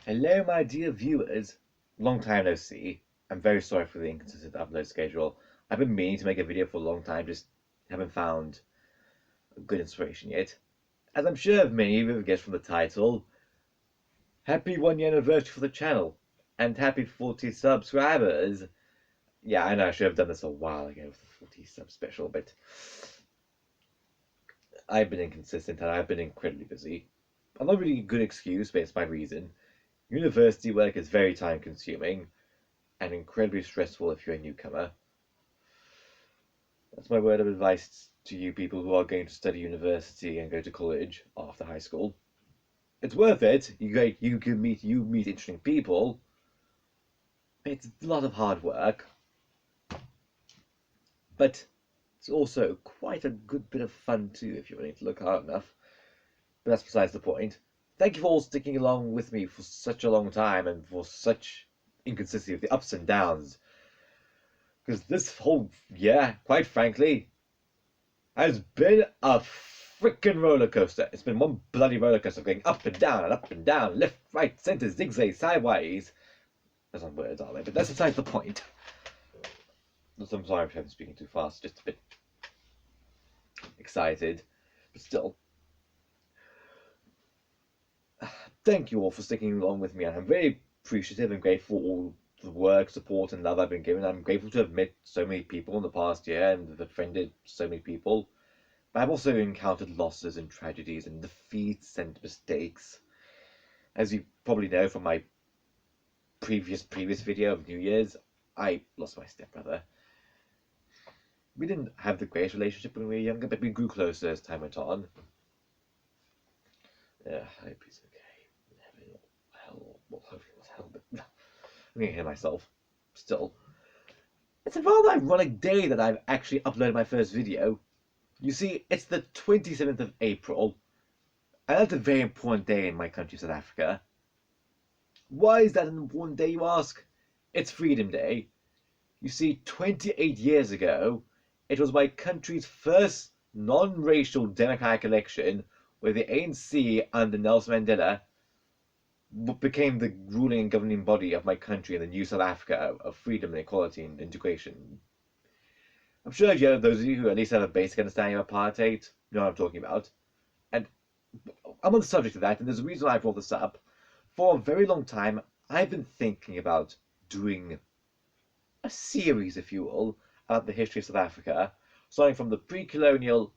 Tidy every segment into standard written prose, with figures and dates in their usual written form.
Hello, my dear viewers. Long time no see. I'm very sorry for the inconsistent upload schedule. I've been meaning to make a video for a long time, just haven't found a good inspiration yet. As I'm sure many of you have guessed from the title, happy 1 year anniversary for the channel, and happy 40 subscribers. Yeah, I know I should have done this a while ago with the 40 sub special, but I've been inconsistent and I've been incredibly busy. I'm not really a good excuse, but it's my reason. University work is very time consuming and incredibly stressful if you're a newcomer. That's my word of advice to you people who are going to study university and go to college after high school. It's worth it. You can meet interesting people. It's a lot of hard work, but it's also quite a good bit of fun too if you're willing to look hard enough. But that's besides the point. Thank you for all sticking along with me for such a long time and for such inconsistency of the ups and downs. Because this whole year, quite frankly, has been a freaking roller coaster. It's been one bloody roller coaster going up and down, left, right, center, zigzag, sideways. Those aren't words, are they? But that's besides the point. I'm sorry if I'm speaking too fast, just a bit excited. But still, thank you all for sticking along with me, and I'm very appreciative and grateful for all the work, support, and love I've been given. I'm grateful to have met so many people in the past year and befriended so many people. But I've also encountered losses and tragedies and defeats and mistakes. As you probably know from my previous video of New Year's, I lost my stepbrother. We didn't have the greatest relationship when we were younger, but we grew closer as time went on. I hope he's okay. Heaven or hell, well, hopefully it was hell, but I'm gonna hear myself. Still, it's a rather ironic day that I've actually uploaded my first video. You see, it's the 27th of April, and that's a very important day in my country, South Africa. Why is that an important day, you ask? It's Freedom Day. You see, 28 years ago, it was my country's first non-racial democratic election where the ANC under Nelson Mandela became the ruling and governing body of my country in the new South Africa of freedom and equality and integration. I'm sure those of you who at least have a basic understanding of apartheid know what I'm talking about. And I'm on the subject of that, and there's a reason I brought this up. For a very long time, I've been thinking about doing a series, if you will, about the history of South Africa, starting from the pre-colonial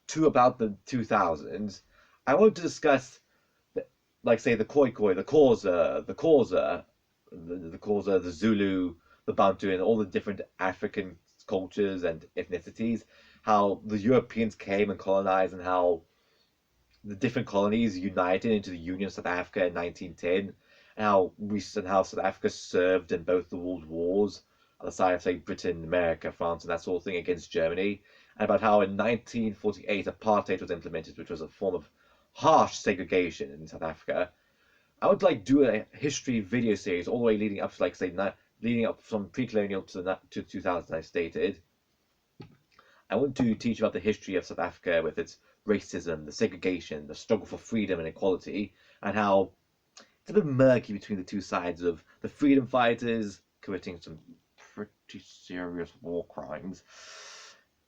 to about the 2000s. I want to discuss, like, say, the Khoikhoi, the Xhosa, the Zulu, the Bantu, and all the different African cultures and ethnicities, how the Europeans came and colonized, and how the different colonies united into the Union of South Africa in 1910, and how South Africa served in both the world wars on the side of, say, Britain, America, France, and that sort of thing against Germany, and about how in 1948 apartheid was implemented, which was a form of harsh segregation in South Africa. I would like do a history video series all the way leading up to, like, say, leading up from pre-colonial to 2000, I stated. I want to teach about the history of South Africa with its racism, the segregation, the struggle for freedom and equality, and how it's a bit murky between the two sides of the freedom fighters committing some pretty serious war crimes,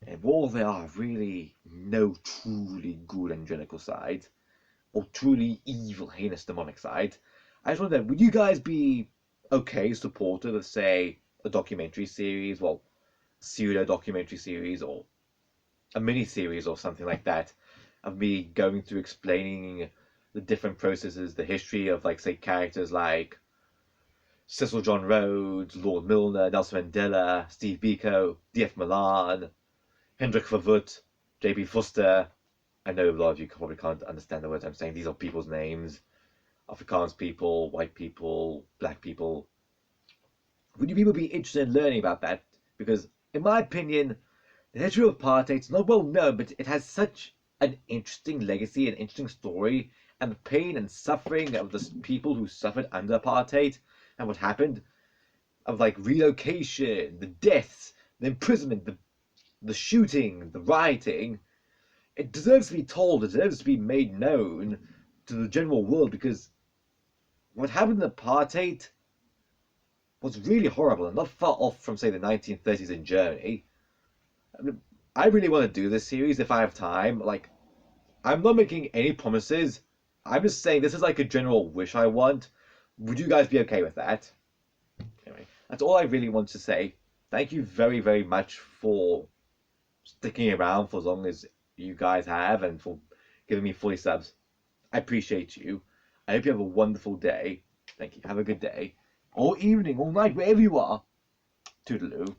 and while there are really no truly good angelical sides, or truly evil, heinous, demonic sides, I just wonder, would you guys be okay, supportive of, say, a documentary series, well, pseudo documentary series, or a mini series or something like that, of me going through explaining the different processes, the history of, like, say, characters like Cecil John Rhodes, Lord Milner, Nelson Mandela, Steve Biko, D.F. Malan, Hendrik Verwoerd, J.B. Vorster. I know a lot of you probably can't understand the words I'm saying. These are people's names. Afrikaans people, white people, black people. Would you people be interested in learning about that? Because, in my opinion, the history of apartheid is not well known, but it has such an interesting legacy, an interesting story, and the pain and suffering of the people who suffered under apartheid and what happened, of, like, relocation, the deaths, the imprisonment, the shooting, the rioting. It deserves to be told, it deserves to be made known to the general world, because what happened in apartheid was really horrible and not far off from, say, the 1930s in Germany. I mean, I really want to do this series if I have time. Like, I'm not making any promises. I'm just saying this is like a general wish I want. Would you guys be okay with that? Anyway, that's all I really want to say. Thank you very, very much for sticking around for as long as you guys have and for giving me 40 subs. I appreciate you. I hope you have a wonderful day. Thank you. Have a good day. Or evening, or night, wherever you are. Toodaloo.